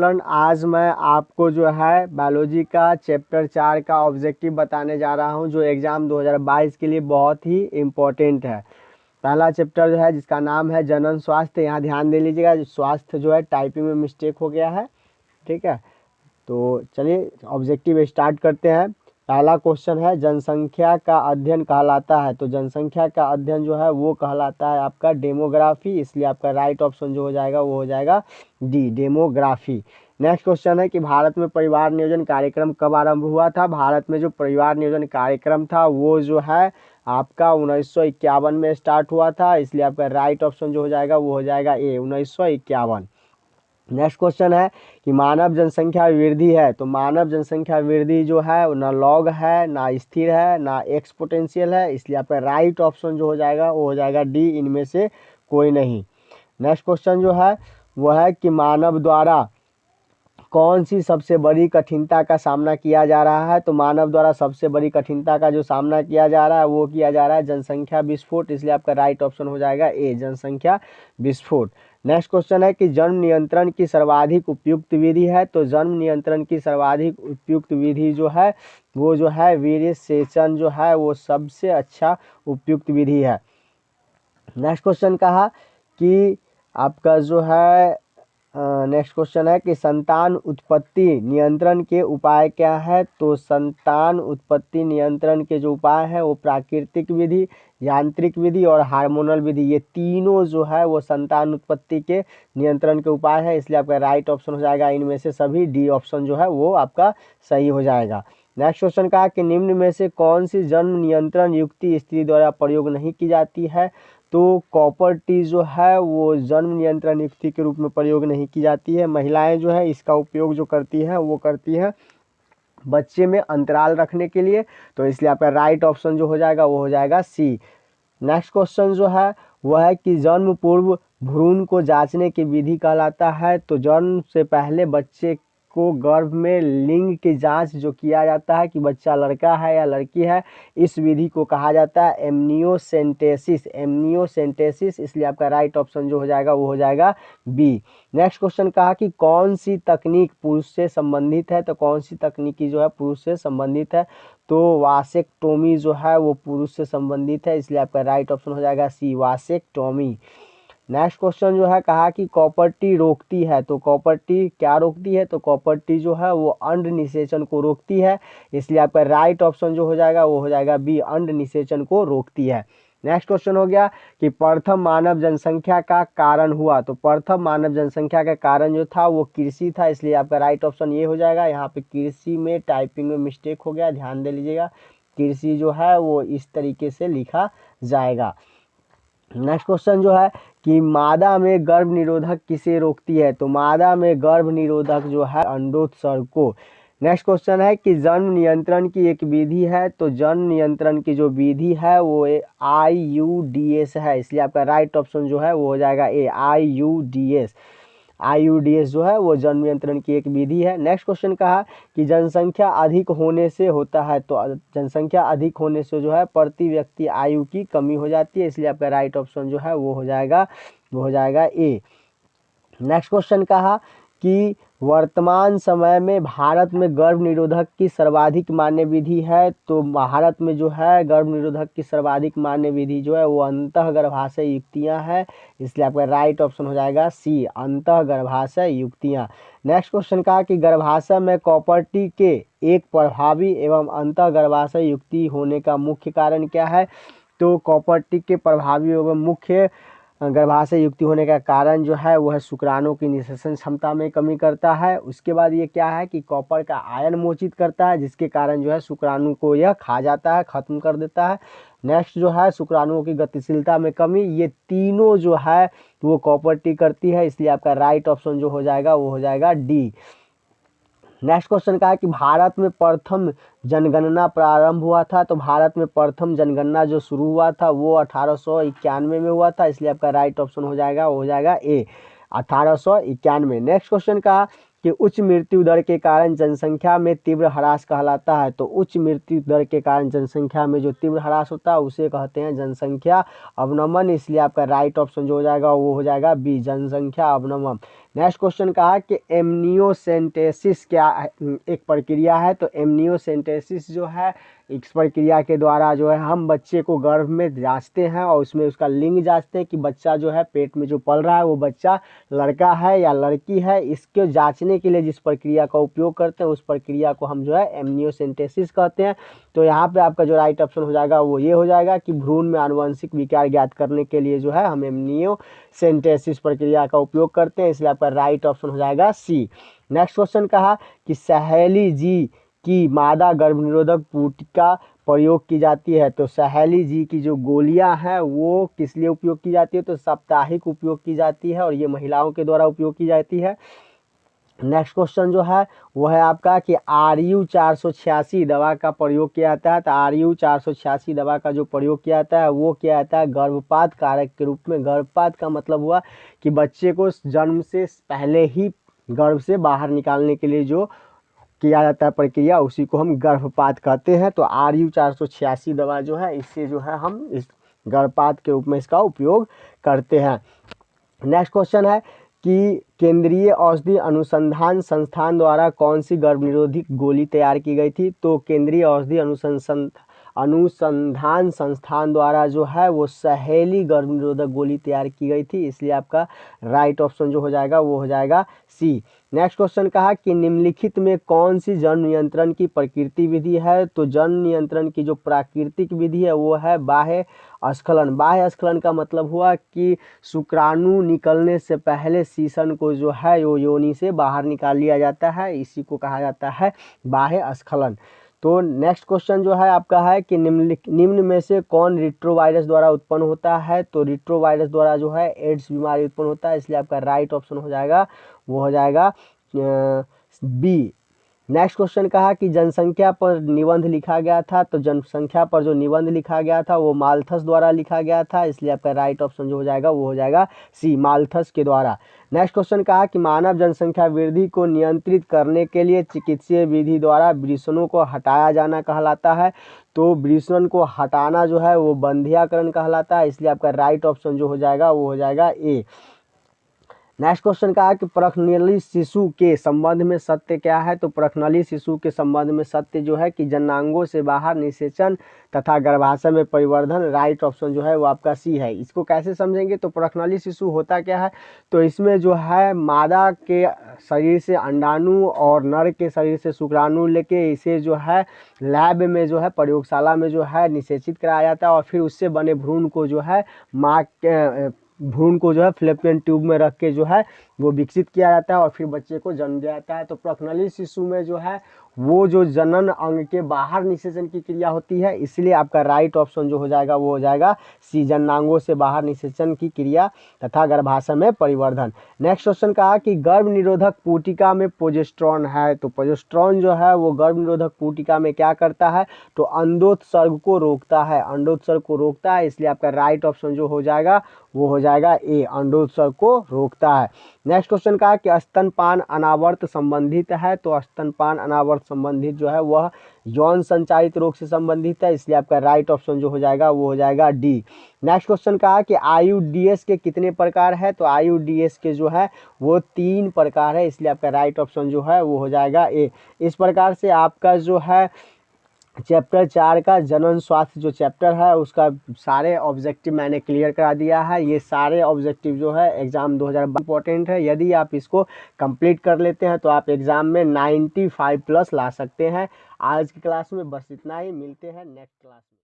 Student, आज मैं आपको जो है बायोलॉजी का चैप्टर 4 का ऑब्जेक्टिव बताने जा रहा हूं, जो एग्ज़ाम 2022 के लिए बहुत ही इम्पोर्टेंट है। पहला चैप्टर जो है जिसका नाम है जनन स्वास्थ्य। यहाँ ध्यान दे लीजिएगा, स्वास्थ्य जो है टाइपिंग में मिस्टेक हो गया है, ठीक है। तो चलिए ऑब्जेक्टिव स्टार्ट करते हैं। पहला क्वेश्चन है, जनसंख्या का अध्ययन कहलाता है। तो जनसंख्या का अध्ययन जो है वो कहलाता है आपका डेमोग्राफी, इसलिए आपका राइट ऑप्शन जो हो जाएगा वो हो जाएगा डी, डेमोग्राफी। नेक्स्ट क्वेश्चन है कि भारत में परिवार नियोजन कार्यक्रम कब आरंभ हुआ था। भारत में जो परिवार नियोजन कार्यक्रम था वो जो है आपका 1951 में स्टार्ट हुआ था, इसलिए आपका राइट ऑप्शन जो हो जाएगा वो हो जाएगा ए, 1951। नेक्स्ट क्वेश्चन है कि मानव जनसंख्या वृद्धि है। तो मानव जनसंख्या वृद्धि जो है ना लॉग है, ना स्थिर है, ना एक्सपोनेंशियल है, इसलिए आपका राइट ऑप्शन जो हो जाएगा वो हो जाएगा डी, इनमें से कोई नहीं। नेक्स्ट क्वेश्चन जो है वो है कि मानव द्वारा कौन सी सबसे बड़ी कठिनता का सामना किया जा रहा है। तो मानव द्वारा सबसे बड़ी कठिनता का जो सामना किया जा रहा है वो किया जा रहा है जनसंख्या विस्फोट, इसलिए आपका राइट ऑप्शन हो जाएगा ए, जनसंख्या विस्फोट। नेक्स्ट क्वेश्चन है कि जन्म नियंत्रण की सर्वाधिक उपयुक्त विधि है। तो जन्म नियंत्रण की सर्वाधिक उपयुक्त विधि जो है वो जो है वीर्य सेचन जो है वो सबसे अच्छा उपयुक्त विधि है। नेक्स्ट क्वेश्चन कहा कि आपका जो है नेक्स्ट क्वेश्चन है कि संतान उत्पत्ति नियंत्रण के उपाय क्या है। तो संतान उत्पत्ति नियंत्रण के जो उपाय हैं वो प्राकृतिक विधि, यांत्रिक विधि और हार्मोनल विधि, ये तीनों जो है वो संतान उत्पत्ति के नियंत्रण के उपाय है, इसलिए आपका राइट ऑप्शन हो जाएगा इनमें से सभी, डी ऑप्शन जो है वो आपका सही हो जाएगा। नेक्स्ट क्वेश्चन कहा कि निम्न में से कौन सी जन्म नियंत्रण युक्ति स्त्री द्वारा प्रयोग नहीं की जाती है। तो कॉपर टी जो है वो जन्म नियंत्रण युक्ति के रूप में प्रयोग नहीं की जाती है। महिलाएं जो है इसका उपयोग जो करती हैं वो करती हैं बच्चे में अंतराल रखने के लिए, तो इसलिए आपका राइट ऑप्शन जो हो जाएगा वो हो जाएगा सी। नेक्स्ट क्वेश्चन जो है वह है कि जन्म पूर्व भ्रूण को जांचने की विधि कहलाता है। तो जन्म से पहले बच्चे को गर्भ में लिंग की जांच जो किया जाता है कि बच्चा लड़का है या लड़की है, इस विधि को कहा जाता है एमनियोसेंटेसिस, एमनियोसेंटेसिस, इसलिए आपका राइट ऑप्शन जो हो जाएगा वो हो जाएगा बी। नेक्स्ट क्वेश्चन कहा कि कौन सी तकनीक पुरुष से संबंधित है। तो कौन सी तकनीकी जो है पुरुष से संबंधित है। तो वासेक्टोमी जो है वो पुरुष से संबंधित है, इसलिए आपका राइट ऑप्शन हो जाएगा सी, वासेक्टोमी। नेक्स्ट क्वेश्चन जो है कहा कि कॉपर टी रोकती है। तो कॉपर टी क्या रोकती है। तो कॉपर टी जो है वो अंड निषेचन को रोकती है, इसलिए आपका राइट ऑप्शन जो हो जाएगा वो हो जाएगा बी, अंड निषेचन को रोकती है। नेक्स्ट क्वेश्चन हो गया कि प्रथम मानव जनसंख्या का कारण हुआ। तो प्रथम मानव जनसंख्या का कारण जो था वो कृषि था, इसलिए आपका राइट ऑप्शन ये हो जाएगा। यहाँ पे कृषि में टाइपिंग में मिस्टेक हो गया, ध्यान दे लीजिएगा, कृषि जो है वो इस तरीके से लिखा जाएगा। नेक्स्ट क्वेश्चन जो है कि मादा में गर्भ निरोधक किसे रोकती है। तो मादा में गर्भ निरोधक जो है अंडोत्सर्ग को। नेक्स्ट क्वेश्चन है कि जन्म नियंत्रण की एक विधि है। तो जन्म नियंत्रण की जो विधि है वो IUDS है, इसलिए आपका राइट ऑप्शन जो है वो हो जाएगा ए, IUDS। IUDS जो है वो जन्म नियंत्रण की एक विधि है। नेक्स्ट क्वेश्चन कहा कि जनसंख्या अधिक होने से होता है। तो जनसंख्या अधिक होने से जो है प्रति व्यक्ति आयु की कमी हो जाती है, इसलिए आपका राइट ऑप्शन जो है वो हो जाएगा ए। नेक्स्ट क्वेश्चन कहा कि वर्तमान समय में भारत में गर्भ निरोधक की सर्वाधिक मान्य विधि है। तो भारत में जो है गर्भ निरोधक की सर्वाधिक मान्य विधि जो है वो अंतः गर्भाशय युक्तियां है, इसलिए आपका राइट ऑप्शन हो जाएगा सी, अंतः गर्भाशय युक्तियां। नेक्स्ट क्वेश्चन कहा कि गर्भाशय में कॉपर टी के एक प्रभावी एवं अंतः गर्भाशय युक्ति होने का मुख्य कारण क्या है। तो कॉपर टी के प्रभावी एवं मुख्य गर्भाशय युक्ति होने का कारण जो है वह शुक्राणु की निषेचन क्षमता में कमी करता है। उसके बाद ये क्या है कि कॉपर का आयन मोचित करता है, जिसके कारण जो है शुक्राणु को यह खा जाता है, खत्म कर देता है। नेक्स्ट जो है शुक्राणुओं की गतिशीलता में कमी, ये तीनों जो है वो कॉपर टी करती है, इसलिए आपका राइट ऑप्शन जो हो जाएगा वो हो जाएगा डी। नेक्स्ट क्वेश्चन का है कि भारत में प्रथम जनगणना प्रारंभ हुआ था। तो भारत में प्रथम जनगणना जो शुरू हुआ था वो 1891 में हुआ था, इसलिए आपका राइट ऑप्शन हो जाएगा वो हो जाएगा ए, 1891। नेक्स्ट क्वेश्चन का कि उच्च मृत्यु दर के कारण जनसंख्या में तीव्र ह्रास कहलाता है। तो उच्च मृत्यु दर के कारण जनसंख्या में जो तीव्र ह्रास होता है उसे कहते हैं जनसंख्या अवनमन, इसलिए आपका राइट ऑप्शन जो हो जाएगा वो हो जाएगा बी, जनसंख्या अवनमन। नेक्स्ट क्वेश्चन कहा कि एमनियोसेंटेसिस क्या एक प्रक्रिया है। तो एमनियोसेंटेसिस जो है इस प्रक्रिया के द्वारा जो है हम बच्चे को गर्भ में जांचते हैं और उसमें उसका लिंग जांचते हैं कि बच्चा जो है पेट में जो पल रहा है वो बच्चा लड़का है या लड़की है। इसके जांचने के लिए जिस प्रक्रिया का उपयोग करते हैं उस प्रक्रिया को हम जो है एमनियोसेंटेसिस कहते हैं। तो यहाँ पे आपका जो राइट ऑप्शन हो जाएगा वो ये हो जाएगा कि भ्रूण में आनुवंशिक विकार ज्ञात करने के लिए जो है हम एमनियोसेंटेसिस प्रक्रिया का उपयोग करते हैं, इसलिए आपका राइट ऑप्शन हो जाएगा सी। नेक्स्ट क्वेश्चन कहा कि सहेली जी की मादा गर्भनिरोधक पूटिका प्रयोग की जाती है। तो सहेली जी की जो गोलियां हैं वो किस लिए उपयोग की जाती है, तो साप्ताहिक उपयोग की जाती है और ये महिलाओं के द्वारा उपयोग की जाती है। नेक्स्ट क्वेश्चन जो है वो है आपका कि RU 486 दवा का प्रयोग किया जाता है। तो RU 486 दवा का जो प्रयोग किया जाता है वो किया जाता है गर्भपात कारक के रूप में। गर्भपात का मतलब हुआ कि बच्चे को जन्म से पहले ही गर्भ से बाहर निकालने के लिए जो किया जाता है प्रक्रिया उसी को हम गर्भपात कहते हैं। तो RU 486 दवा जो है इससे जो है हम इस गर्भपात के रूप में इसका उपयोग करते हैं। नेक्स्ट क्वेश्चन है कि केंद्रीय औषधि अनुसंधान संस्थान द्वारा कौन सी गर्भ निरोधी गोली तैयार की गई थी। तो केंद्रीय औषधि अनुसंधान संस्थान द्वारा जो है वो सहेली गर्भ निरोधक गोली तैयार की गई थी, इसलिए आपका राइट ऑप्शन जो हो जाएगा वो हो जाएगा सी। नेक्स्ट क्वेश्चन कहा कि निम्नलिखित में कौन सी जन्म नियंत्रण की प्रकृति विधि है। तो जन्म नियंत्रण की जो प्राकृतिक विधि है वो है बाह्य स्खलन। बाह्य स्खलन का मतलब हुआ कि शुक्राणु निकलने से पहले सीसन को जो है वो योनि से बाहर निकाल लिया जाता है, इसी को कहा जाता है बाह्य स्खलन। तो नेक्स्ट क्वेश्चन जो है आपका है कि निम्न में से कौन रिट्रोवायरस द्वारा उत्पन्न होता है। तो रिट्रोवायरस द्वारा जो है एड्स बीमारी उत्पन्न होता है, इसलिए आपका राइट ऑप्शन हो जाएगा वो हो जाएगा बी। नेक्स्ट क्वेश्चन कहा कि जनसंख्या पर निबंध लिखा गया था। तो जनसंख्या पर जो निबंध लिखा गया था वो माल्थस द्वारा लिखा गया था, इसलिए आपका राइट ऑप्शन जो हो जाएगा वो हो जाएगा सी, माल्थस के द्वारा। नेक्स्ट क्वेश्चन कहा कि मानव जनसंख्या वृद्धि को नियंत्रित करने के लिए चिकित्सीय विधि द्वारा वृषणों को हटाया जाना कहलाता है। तो वृषण को हटाना जो है वो बंध्याकरण कहलाता है, इसलिए आपका राइट ऑप्शन जो हो जाएगा वो हो जाएगा ए। नेक्स्ट क्वेश्चन कहा कि प्रखनली शिशु के संबंध में सत्य क्या है। तो प्रखनली शिशु के संबंध में सत्य जो है कि जननांगों से बाहर निषेचन तथा गर्भाशय में परिवर्धन। राइट ऑप्शन जो है वो आपका सी है। इसको कैसे समझेंगे, तो प्रखनली शिशु होता क्या है, तो इसमें जो है मादा के शरीर से अंडाणु और नर के शरीर से शुक्राणु लेके इसे जो है लैब में जो है प्रयोगशाला में जो है निषेचित कराया जाता है और फिर उससे बने भ्रूण को जो है माँ के भ्रूण को जो है फ्लैपियन ट्यूब में रख के जो है वो विकसित किया जाता है और फिर बच्चे को जन्म दिया जाता है। तो प्रखनली शिशु में जो है वो जो जनन अंग के बाहर निषेचन की क्रिया होती है, इसलिए आपका राइट ऑप्शन जो हो जाएगा वो हो जाएगा सी, जननांगों से बाहर निषेचन की क्रिया तथा गर्भाशय में परिवर्धन। नेक्स्ट क्वेश्चन कहा कि गर्भ निरोधक पूटिका में प्रोजेस्टेरॉन है। तो प्रोजेस्टेरॉन जो है वो गर्भ निरोधक पूटिका में क्या करता है, तो अंडोत्सर्ग को रोकता है, अंडोत्सर्ग को रोकता है, इसलिए आपका राइट ऑप्शन जो हो जाएगा वो हो जाएगा ए, अंडोत्सर्ग को रोकता है। नेक्स्ट क्वेश्चन कहा कि स्तनपान अनावर्त संबंधित है। तो स्तनपान अनावर्त संबंधित जो है वह यौन संचारित रोग से संबंधित है, इसलिए आपका राइट ऑप्शन जो हो जाएगा वो हो जाएगा डी। नेक्स्ट क्वेश्चन कहा कि IUDs के कितने प्रकार है। तो IUDs के जो है वो 3 प्रकार है, इसलिए आपका राइट ऑप्शन जो है वो हो जाएगा ए। इस प्रकार से आपका जो है चैप्टर 4 का जनन स्वास्थ्य जो चैप्टर है उसका सारे ऑब्जेक्टिव मैंने क्लियर करा दिया है। ये सारे ऑब्जेक्टिव जो है एग्ज़ाम 2022 इंपॉर्टेंट है, यदि आप इसको कंप्लीट कर लेते हैं तो आप एग्ज़ाम में 95 प्लस ला सकते हैं। आज की क्लास में बस इतना ही, मिलते हैं नेक्स्ट क्लास में।